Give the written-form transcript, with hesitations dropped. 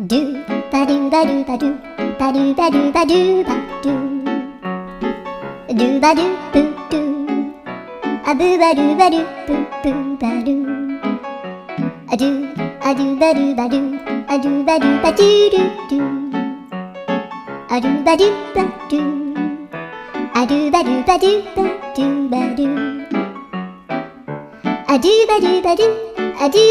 ドゥバドゥバドゥバドゥバドゥバドゥバドゥバドゥドゥバドゥブドゥアブバドゥバドゥブブバドゥアドゥアドゥバドゥバドゥアドゥバドゥバドゥドゥドゥアドゥバドゥバドゥアドゥバドゥバドゥバドゥバドゥアドゥバドゥバドゥアドゥ